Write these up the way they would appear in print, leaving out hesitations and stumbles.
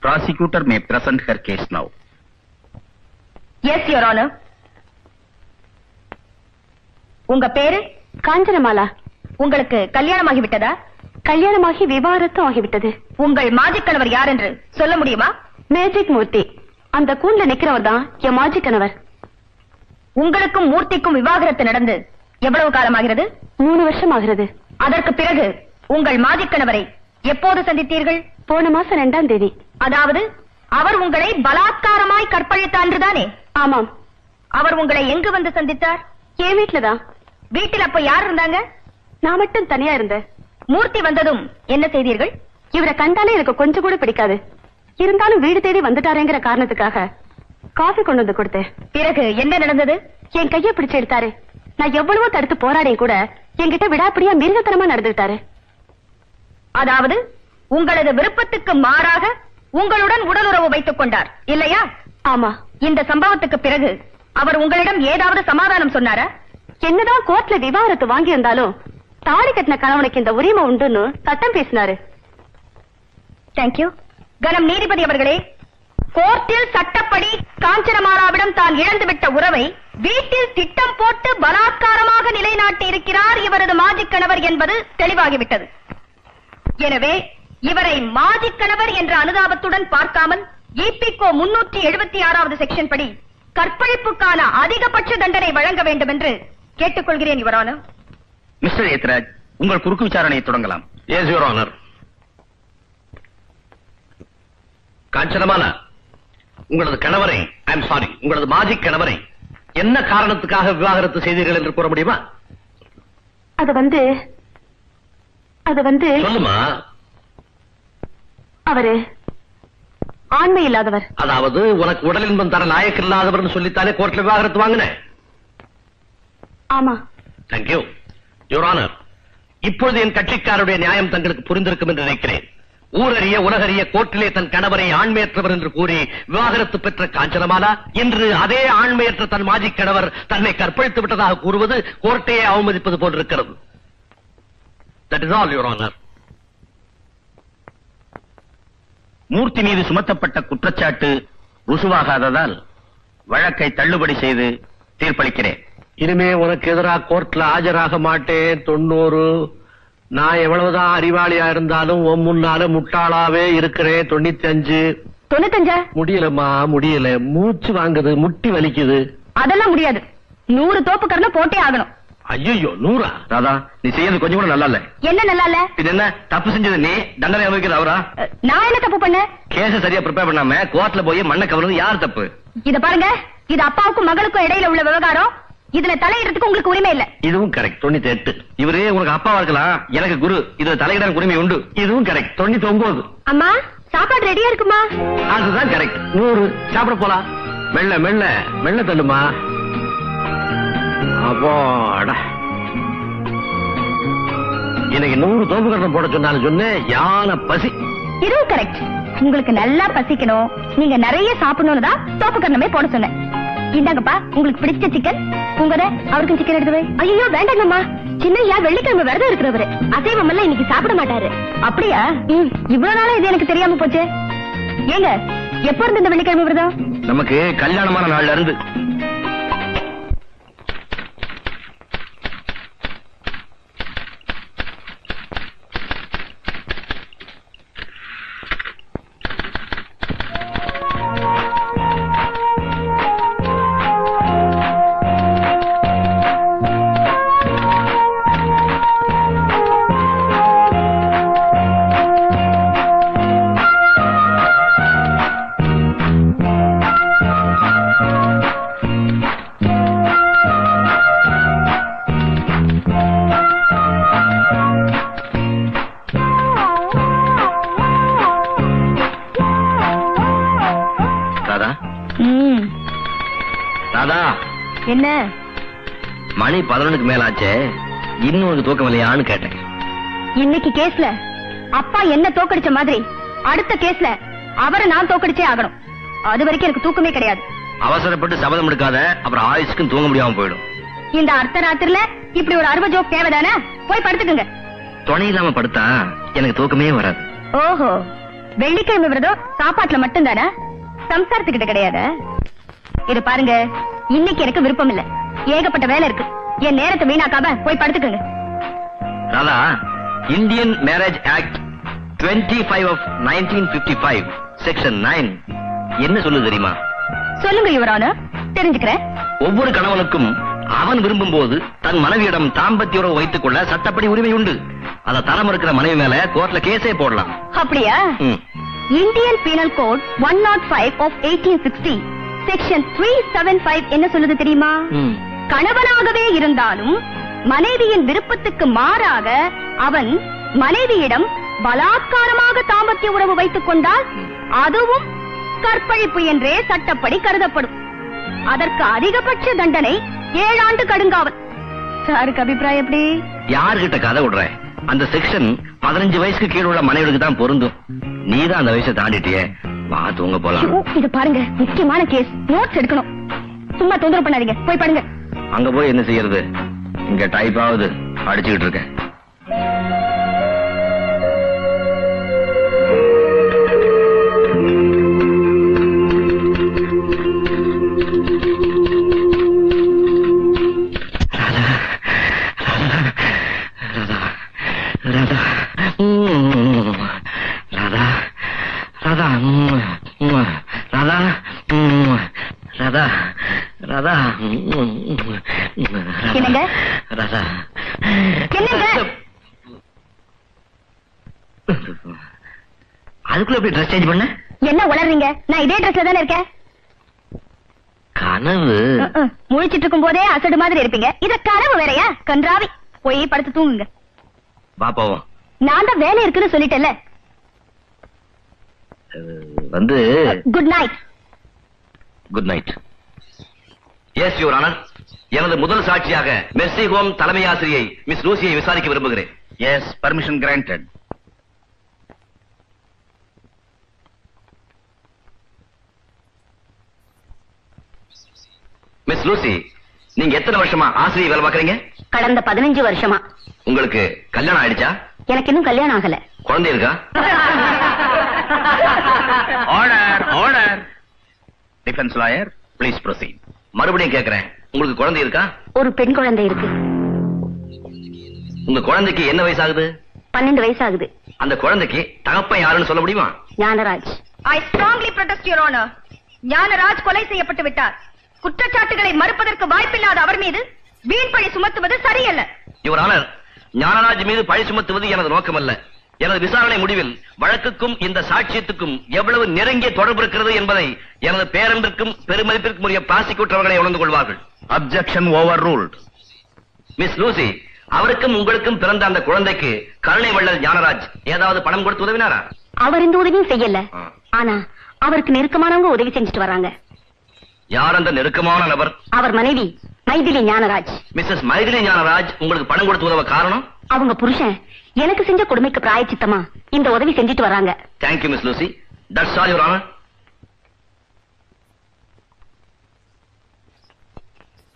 Prosecutor may present her case now. Yes, Your Honor. உங்க பேரு? காஞ்சனமாலா. உங்களுக்கு கல்யாணமாகிவிட்டதா? கல்யாணமாகி விவாகரத்தும் ஆகிவிட்டது. உங்கள் மாஜி கணவர் யார் என்று சொல்ல முடியுமா? மேஜிக் மூர்த்தி. அந்த கூண்ல நிக்கிறவர் தான் என் மாஜி கணவர். உங்களுக்கும் மூர்த்திக்கும் விவாகரத்து நடந்து எவ்வளவு காலமாகிறது? 3 வருஷம் ஆகிறது. அதற்கு பிறகு உங்கள் மாஜி கணவரை எப்போது சந்தித்தீர்கள்? போன மாசம் 2ஆம் தேதி. அதாவது அவர் உங்களை பலாத்காரமாய் கற்பழித்த அன்றுதானே? ஆமாம். அவர் உங்களை எங்கு வந்து சந்தித்தார்? என் வீட்டுலதான். வீட்டில் அப்ப யார் இருந்தாங்க? நான் மட்டும் தனியா இருந்தேன். மூர்த்தி வந்ததும் என்ன செய்தீர்கள்? இவரை கண்டாலே எனக்கு கொஞ்சம் கூட பிடிக்காது. இருந்தாலும் வீடு தேடி வந்துட்டாரேங்கிற காரணத்துக்காக காஃபி கொண்டு வந்து கொடுத்தேன். பிறகு என்ன நடந்தது? என் கையை பிடிச்சு எடுத்தாரு. நான் எவ்வளவோ தடுத்து போராடியும் கூட என்கிட்ட விடாப்பிடியா மிருகத்தனமா நடந்துட்டாரு. அதாவது உங்களது விருப்பத்துக்கு மாறாக உங்களுடன் உடலுறவு வைத்துக் கொண்டார் இல்லையா? ஆமா. இந்த சம்பவத்துக்கு பிறகு அவர் உங்களிடம் ஏதாவது சமாதானம் சொன்னாரா? என்னதான் கோர்ட்ல விவாகரத்து வாங்கி இருந்தாலும் தாலி கட்டின கணவனுக்கு இந்த உரிமை உண்டுன்னு சட்டம் பேசினாரு. தேங்க்யூ. கனம் நீதிபதி அவர்களே, கோர்ட்டில் சட்டப்படி காஞ்சனமாலாவிடம் தான் இழந்துவிட்ட உறவை வீட்டில் திட்டம் போட்டு பலாத்காரமாக நிலைநாட்டி இருக்கிறார் இவரது மாஜி கணவர் என்பது தெளிவாகிவிட்டது. எனவே இவரை மாஜி கணவர் என்ற அனுதாபத்துடன் பார்க்காமல் இபிகோ 376வது செக்ஷன் படி கற்பழிப்புக்கான அதிகபட்ச தண்டனை வழங்க வேண்டும் என்று கேட்டுக்கொள்கிறேன் யுவர் ஆனர். மிஸ்டர் ஏத்ராஜ், உங்கள் குறுக்கு விசாரணையை தொடங்கலாம். Yes your honour. காஞ்சனமாலா, உங்களது கணவரை, ஐ எம் சாரி, உங்களது மாஜி கணவரை என்ன காரணத்துக்காக விவாகரத்து செய்தீர்கள் என்று கூற முடியுமா? அது வந்து சொல்லுமா. அவரு ஆண்மை இல்லாதவர். அதாவது உனக்கு உடல் இன்பம் தர லாயக்கு இல்லாதவர் சொல்லித்தானே கோர்ட்ல விவாகரத்து வாங்கினேன். ஆமா. Thank you your honour. இப்பொழுது என் கட்சிக்காரருடைய நியாயம் தங்களுக்கு புரிந்திருக்கும் என்று நினைக்கிறேன். ஊரறிய உலகறிய கோர்ட்டிலே தன் கணவரை ஆண்மையற்றவர் என்று கூறி விவாகரத்து பெற்ற காஞ்சனமாலா இன்று அதே ஆண்மையற்ற தன் மாஜி கணவர் தன்னை கற்பழித்து விட்டதாக கூறுவது கோர்ட்டையே அவமதிப்பது போன்றிருக்கிறது. That is all your honour. Murthy மீது சுமத்தப்பட்ட குற்றச்சாட்டு ருசுவாகாததால் வழக்கை தள்ளுபடி செய்து தீர்ப்பளிக்கிறேன். இனிமே உனக்கு எதிராக கோர்ட்ல ஆஜராக மாட்டேன். 90. நான் எவ்வளவுதான் அறிவாளியா இருந்தாலும் உன் முன்னால முட்டாளாவே இருக்கிறேன். 95. 95? முடியலம்மா, முடியல. மூச்சு வாங்குது, முட்டி வலிக்குது. அதெல்லாம் முடியாது. 100 தோப்புக்கரண போட்டே ஆகணும். ஐயோ, 100? ராதா, நீ செய்யறது கொஞ்சம் கூட நல்லா இல்ல. என்ன நல்லா இல்ல? இது என்ன தப்பு செஞ்சது? நீ தண்டனை அனுபவிக்கிறது அவரா? நான் என்ன தப்பு பண்ண? கேஸ சரியா ப்ரிப்பேர் பண்ணாம கோர்ட்ல போய் மண்ணை கவர்றது யார் தப்பு? இத பாருங்க, இது அப்பாவுக்கும் மகளுக்கும் இடையில உள்ள விவகாரம். இதுல தலையிடறதுக்கு உங்களுக்கு உரிமை இல்ல. இதுவும் கரெக்ட். 98. இவரே உங்களுக்கு அப்பாவா இருக்கலாம், எனக்கு குரு. இதுல தலையிட உரிமை உண்டு. இதுவும் கரெக்ட். 99. அம்மா, சாப்பாடு ரெடியா இருக்குமா? அதுதான் கரெக்ட். 100. சாப்பிட போலாம். மெல்ல மெல்ல மெல்ல தள்ளுமா. அப்போடா, எனக்கு 100 தோப்பு கட்டணம் போட சொன்னாலும் சொன்னேன். யானை பசி. இதுவும் கரெக்ட். உங்களுக்கு நல்லா பசிக்கணும், நீங்க நிறைய சாப்பிடணும்னு தான் தோப்பு கட்டணமே போட சொன்னேன். இந்தாங்கப்பா, உங்களுக்கு பிடிச்ச சிக்கன். உங்கத அவருக்கும் சிக்கன் எடுத்து வை. ஐயோ வேண்டாங்கம்மா, சின்னையா வெள்ளிக்கிழமை விரதம் இருக்கிறவரு. அசைவம் எல்லாம் இன்னைக்கு சாப்பிட மாட்டாரு. அப்படியா? இவ்வளவு நாளா இது எனக்கு தெரியாம போச்சு. ஏங்க, எப்ப இருந்து இந்த வெள்ளிக்கிழமை விரதம்? நமக்கு கல்யாணமான நாள்ல இருந்து. என்ன மணி 11க்கு மேல ஆச்சே, இன்னும் ஒரு தூக்கம் இல்லையான்னு கேட்டேன். இன்னைக்கு கேஸ்ல அப்பா என்ன தோக்கடிச்ச மாதிரி அடுத்த கேஸ்ல அவரை நான் தோக்கடிச்சே ஆகணும். அது வரைக்கும் எனக்கு தூக்கமே கிடையாது. அவசரப்பட்டு சபதம் எடுக்காத, அப்புறம் ஆயுஷ்க்கும் தூங்க முடியாம போயிடும். இந்த அர்த்த ராத்திரில இப்படி ஒரு அறுபது ஜோக் தேவைதானே? போய் படுத்துக்குங்க. துணை இல்லாம படுத்தா எனக்கு தூக்கமே வராது. ஓஹோ, வெள்ளிக்கிழமை விரதம் சாப்பாட்டுல மட்டும் தானே, சம்சாரத்துக்கிட்ட கிடையாது. இது பாருங்க, இன்னைக்கு எனக்கு விருப்பம் இல்ல, ஏகப்பட்ட வேலை இருக்கு. என் நேரத்தை வீணாக்காம போய் படுத்துக்கங்க. Radha, Indian marriage act 25 of 1955 section 9 என்ன சொல்லுது தெரியுமா? சொல்லுங்க யுவரான, தெரிஞ்சுக்கிறேன். ஒவ்வொரு கணவனுக்கும் அவன் விரும்பும் போது தன் மனைவியிடம் தாம்பத்திய உறவு வைத்துக் கொள்ள சட்டப்படி உரிமை உண்டு. அதை தரம் இருக்கிற மனைவி மேல கோர்ட்ல கேஸே போடலாம். அப்படியா? Indian penal code 105 of 1860 section 375 என்ன சொல்லுது தெரியுமா? கணவனாகவே இருந்தாலும் மனைவியின் விருப்பத்துக்கு மாறாக அவன் மனைவியிடம் பலாத்காரமாக தாம்பத்திய உறவு வைத்துக் கொண்டால் அதுவும் கற்பழிப்பு என்றே சட்டப்படி கருதப்படும். அதற்கு அதிகபட்ச தண்டனை 7 ஆண்டு கடுங்காவல். சாருக்கு அபிப்பிராயம் எப்படி? யார்கிட்ட கதை விடுற? அந்த செக்ஷன் 15 வயசுக்கு கீழே உள்ள மனைவிகளுக்கு தான் பொருந்தும். நீதான் அந்த வயசை தாண்டிட்டியே, வா தூங்க போலாம். இது பாருங்க, முக்கியமான கேஸ், நோட்ஸ் எடுக்கணும். சும்மா தொந்தரவு பண்ணாதீங்க, போய் படுங்க. அங்க போய் என்ன செய்யறது? இங்க டைப் ஆகுது, அடிச்சுக்கிட்டு இருக்கேன். என்னங்க? என்னங்க? அதுக்குள்ள எப்படி ட்ரெஸ் சேஞ்ச் பண்ண? என்ன உளறீங்க? நான் இதே ட்ரெஸ்ல தானே இருக்கேன். கனவு முழிச்சிட்டு இருக்கும் போதே அசடு மாதிரி இருப்பீங்க, இத கனவு வேறையா? கன்றாவி, போய் படுத்து தூங்குங்க. வா போவோம். நான் தான் வேலை இருக்குன்னு சொல்லிட்டேன்ல. வந்து good night. Good night. Yes your honour, எனது முதல் சாட்சியாக மெர்சி ஹோம் தலைமை ஆசிரியை மிஸ் லூசியை விசாரிக்க விரும்புகிறேன். Yes, permission granted. Miss Lucy, நீங்க எத்தனை வருஷமா ஆசிரியை வேலை பார்க்கறீங்க? கடந்த 15 வருஷமா. உங்களுக்கு கல்யாணம் ஆயிடுச்சா? எனக்கு இன்னும் கல்யாணம் ஆகல. குழந்தை இருக்கா? Order order. Defence lawyer please proceed. மறுபடியும் கேக்குறேன், உங்களுக்கு குழந்தை இருக்கா? ஒரு பெண் குழந்தை இருக்கு. உங்க குழந்தைக்கு என்ன வயசாகுது? 12 வயசு ஆகுது. அந்த குழந்தைக்கு தகப்பன் யாருன்னு சொல்ல முடியுமா? Gnanaraj. I strongly protest your honor. Gnanaraj கொலை செய்யப்பட்டு விட்டார். குற்றச்சாட்டுகளை மறுப்பதற்கு வாய்ப்பில்லாத அவர் மீது வீண் பழி சுமத்துவது சரியல்ல. யுவர் ஆனர், ஞானராஜ் மீது பழி சுமத்துவது எனது நோக்கமல்ல. எனது விசாரணை முடிவில் வழக்குக்கும் இந்த சாட்சியத்துக்கும் எவ்வளவு நெருங்கிய தொடர்பு இருக்கிறது என்பதை எனது பேரன்பிற்கும் பெருமதிப்பிற்கும் உரிய ப்ராசிக்யூட்டர் அவர்களை உணர்ந்து கொள்வார்கள். Objection over ruled. Miss Lucy, அவருக்கும் உங்களுக்கும் பிறந்த அந்த குழந்தைக்கு கருணை வள்ளல் ஞானராஜ் ஏதாவது பணம் கொடுத்து உதவினாரா? அவர் இந்த உதவியும் செய்யல. ஆனா அவருக்கு நெருக்கமானவங்க உதவி செஞ்சுட்டு வராங்க. யார் அந்த நெருக்கமான நபர்? அவர் மனைவி மைதிலி ஞானராஜ். மிஸ்ஸஸ் மைதிலி ஞானராஜ் உங்களுக்கு பணம் கொடுத்து உதவ காரணம்? அவங்க புருஷன் எனக்கு செஞ்ச கொடுமைக்கு பிராயச்சித்தமா இந்த உதவி செஞ்சுட்டு வராங்க. Thank you miss Lucy. That's all your honour.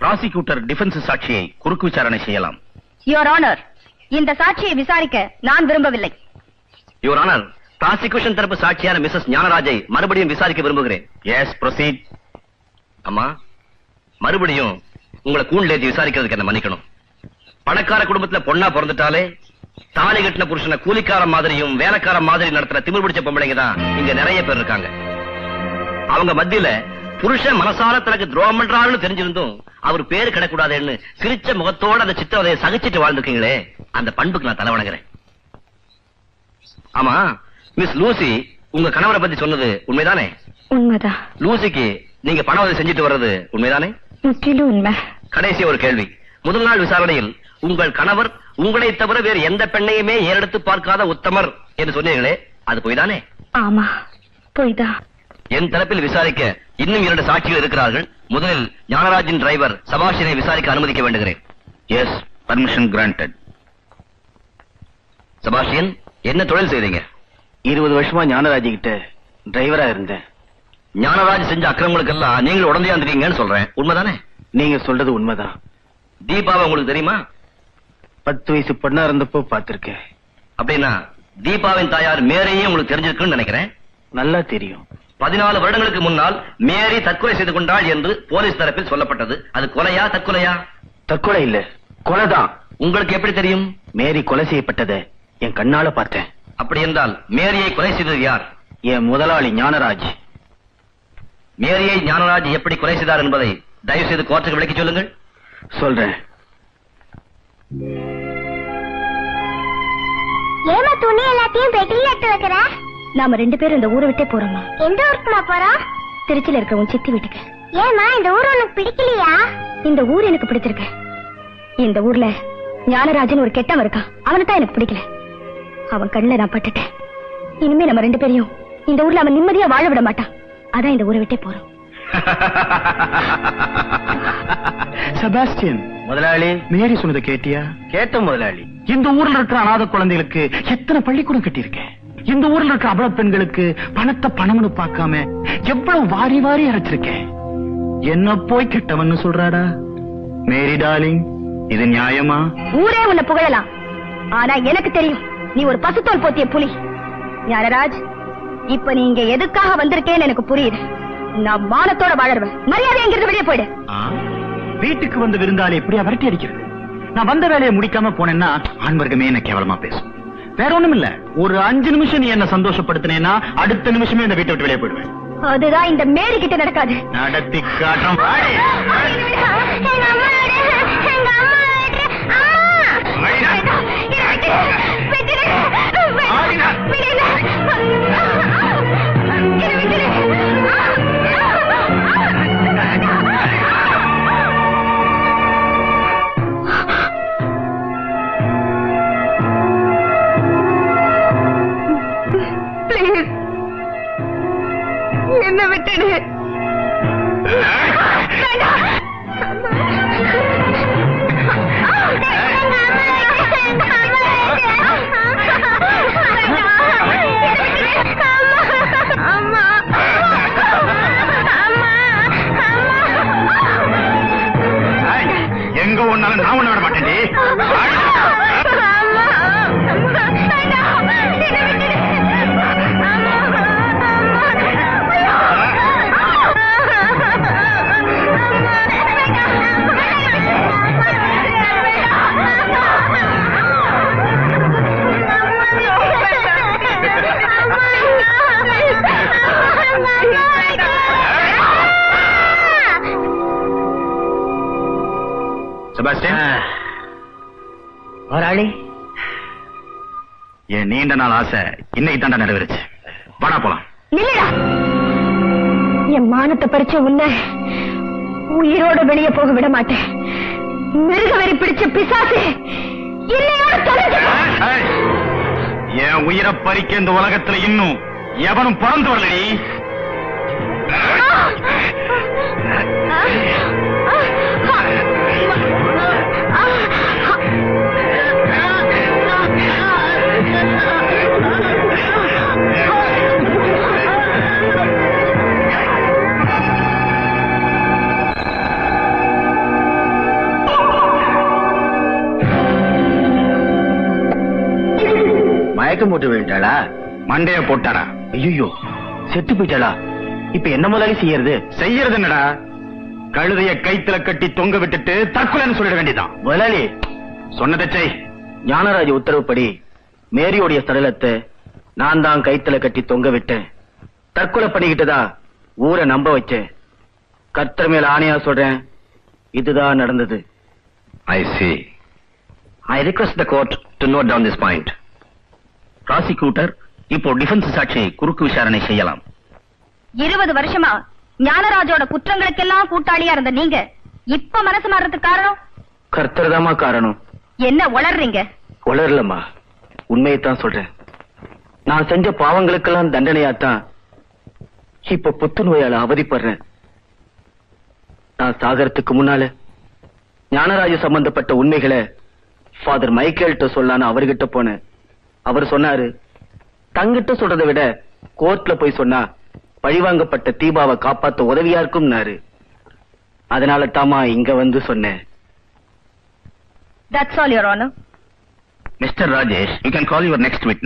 Prosecutor defence சாட்சியை குறுக்கு விசாரணை செய்யலாம். யுவர் ஆனர், இந்த சாட்சியை விசாரிக்க நான் விரும்பவில்லை. யுவர் ஆனர், ப்ராசிக்யூஷன் தரப்பு சாட்சியான மிஸ்ஸஸ் ஞானராஜை மறுபடியும் விசாரிக்க விரும்புகிறேன். Yes, proceed. அம்மா, மறுபடியும் உங்களை கூண்டில் ஏற்றி விசாரிக்கிறதுக்கு என்ன மன்னிக்கணும். பணக்கார குடும்பத்துல பொண்ணா பிறந்துட்டாலே தாலி கட்டின புருஷனை கூலிக்கார மாதிரியும் வேலைக்கார மாதிரி நடத்துற திமிர் பிடிச்ச பொம்பளைங்க தான் இங்க நிறைய பேர் இருக்காங்க. அவங்க மத்தியில புருஷன் மனசால தனக்கு துரோகம் பண்றாருன்னு தெரிஞ்சிருந்தும் அவர் பேரு கிடக்கூடாதுன்னு சிரிச்ச முகத்தோட அந்த சித்திரவதையை சகிச்சிட்டு வாழ்ந்துருக்கீங்களே, அந்த பண்புக்கு நான் தலை வணங்குறேன். ஆமா, மிஸ் லூசி உங்க கணவரை பத்தி சொன்னது உண்மைதானே? உண்மைதான். லூசிக்கு நீங்க பண உதவி செஞ்சுட்டு வர்றது உண்மைதானே? முற்றிலும் உண்மை. கடைசி ஒரு கேள்வி. முதல் நாள் விசாரணையில் உங்கள் கணவர் உங்களை தவிர வேறு எந்த பெண்ணையுமே ஏறெடுத்து பார்க்காத உத்தமர் என்று சொன்னீர்களே, அது பொய்தானே? ஆமா, பொய்தான். என் தரப்பில் விசாரிக்க இன்னும் 2 சாட்சிகள் இருக்கிறார்கள். முதலில் ஞானராஜின் டிரைவர் சபாஷினை விசாரிக்க அனுமதிக்க வேண்டுகிறேன். S, permission granted. சபாஷியன், என்ன தொழில் செய்றீங்க? 20 வருஷமா ஞானராஜ் கிட்ட டிரைவரா இருந்தேன். ஞானராஜ் செஞ்ச அக்கிரமங்களுக்கெல்லாம் நீங்கள் உடந்தையாந்துறீங்கன்னு சொல்றேன், உண்மைதானே? நீங்க சொல்றது உண்மைதான். தீபாவை உங்களுக்கு தெரியுமா? 10 வயசு பொண்ணா இருந்தப்போ பாத்திருக்கேன். அப்படின்னா தீபாவின் தாயார் மேரியும் உங்களுக்கு தெரிஞ்சிருக்குன்னு நினைக்கிறேன். நல்லா தெரியும். 14 வருடங்களுக்கு முன்னால் மேரி தற்கொலை செய்து கொண்டாள் என்று போலீஸ் தரப்பில் சொல்லப்பட்டது. அது கொலையா தற்கொலையா? தற்கொலை இல்ல, கொலைதான். உங்களுக்கு எப்படி தெரியும்? மேரி கொலை செய்யப்பட்டதை என் கண்ணால பார்த்தேன். அப்படி என்றால் மேரியை கொலை செய்தது யார்? என் முதலாளி ஞானராஜ். மேரியை ஞானராஜ் எப்படி கொலை செய்தார் என்பதை தயவு செய்து கோர்ட்டுக்கு விளக்கி சொல்லுங்கள். சொல்றேன். ஏமா துணி எல்லாத்தையும் பெட்டியில எடுத்து வைக்கிற? நாம 2 பேரும் இந்த ஊரை விட்டே போறோமா? எந்த ஊருக்குமா போறோம்? திருச்சியில இருக்க உன் சித்தி வீட்டுக்கு. ஏமா இந்த ஊர் உனக்கு பிடிக்கலையா? இந்த ஊர் எனக்கு பிடிச்சிருக்கு. இந்த ஊர்ல ஞானராஜன் ஒரு கெட்டவன் இருக்கான், அவனை தான் எனக்கு பிடிக்கல. அவன் கண்ணுல நான் பட்டுட்டேன். இனிமே நம்ம 2 பேரையும் இந்த ஊர்ல அவன் நிம்மதியா வாழ விட மாட்டான். அதான் இந்த ஊரை விட்டே போறோம். செபாஸ்டியன் முதலாளி, மேரி சொன்னதை கேட்டியா? கேட்ட முதலாளி. இந்த ஊர்ல இருக்கிற அநாத குழந்தைகளுக்கு எத்தனை பள்ளிக்கூடம் கட்டியிருக்கேன். இந்த ஊர்ல இருக்கிற அபல பெண்களுக்கு பணத்தை பணம்னு பார்க்காம எவ்வளவு வாரி வாரி அரைச்சிருக்கேன். என்ன போய் கெட்டவன்னு சொல்றாடா? மேரி டார்லிங், இது நியாயமா? ஊரே உன்னை புகழலாம், ஆனா எனக்கு தெரியும் நீ ஒரு பசுத்தோல் போத்திய புலி. ஞானராஜ், இப்ப நீ இங்க எதுக்காக வந்திருக்கேன்னு எனக்கு புரியுது. நான் மானத்தோட வாழறவன். மரியாதை எங்கிருந்து வெளியே போயிடு. வீட்டுக்கு வந்து விருந்தாளி எப்படியா விரட்டி அடிக்கிறது? நான் வந்த வேலையை முடிக்காம போனேன்னா ஆண்வர்க்கமே என்ன கேவலமா பேசும். வேற ஒண்ணும் இல்ல, ஒரு 5 நிமிஷம் நீ என்ன சந்தோஷப்படுத்தினேன்னா அடுத்த நிமிஷமே இந்த வீட்டை விட்டு வெளியே போயிடுவேன். அதுதான் இந்த மேரி கிட்ட நடக்காது. நடத்தி காட்டம். என்ன விட்டுடு. எங்க ஒன்னாலும் நான் ஒண்ணு விட மாட்டேன். முதலாளி, என் நீண்ட நாள் ஆசை இன்னைக்கு தாண்டா நிறைவேறுச்சு. வாடா போலாம். நில்லுடா. என் மானத்தை பறிச்ச உன்னை உயிரோட வெளியே போக விட மாட்டேன். மிருகவெறி பிடிச்ச பிசாசு, என்னையோட தொலைஞ்சு போ. என் உயிரை பறிக்க இந்த உலகத்துல இன்னும் எவனும் பிறந்து வரலடி. மயக்கம் போட்டு விட்டாளா? மண்டைய போட்டாரா? ஐயோ, செத்து போயிட்டாளா? இப்ப என்ன முதலாளி செய்யறது? செய்யறது என்னடா, கழுதைய கைத்துல கட்டி தொங்க விட்டுட்டு தற்கொலைன்னு சொல்லிட வேண்டியதான். முதலாளி சொன்னதை செய். ஞானராஜ் உத்தரவுப்படி மேரியோடைய சடலத்தை நான் தான் கைத்துல கட்டி தொங்க விட்டேன். தற்கொலை பண்ணிக்கிட்டதா ஊரை நம்ப வச்சேன். கர்த்தர் மேல ஆணையா சொல்றேன், இதுதான் நடந்தது. I see. I request the court to note down this point. Prosecutor, இப்போ டிஃபென்ஸ் சாட்சியை குறுக்கு விசாரணை செய்யலாம். 20 வருஷமா ஞானராஜோட குற்றங்களுக்கெல்லாம் கூட்டாளியா இருந்த நீங்க இப்ப மனசு மாறதுக்கு காரணம்? கர்த்தர் தாமா காரணம். என்ன உளறீங்க? உளரலம்மா, உண்மையைத்தான் சொல்றேன். நான் செஞ்ச பாவங்களுக்கெல்லாம் தண்டனையாத்தான் இப்ப புத்துநோயால அவதிப்படுறேன். நான் சாகரத்துக்கு முன்னால ஞானராஜ சம்பந்தப்பட்ட உண்மைகளை ஃபாதர் மைக்கேல்ட்ட சொல்லான்னு அவர்கிட்ட போனேன். அவர் சொன்னாரு, தங்கிட்ட சொல்றதை விட கோர்ட்ல போய் சொன்னா பழிவாங்கப்பட்ட தீபாவை காப்பாத்த உதவியா இருக்கும்னாரு. அதனால தாமா இங்க வந்து சொன்னேன். That's all, Your Honor. Mr. Rajesh, you can call your next witness.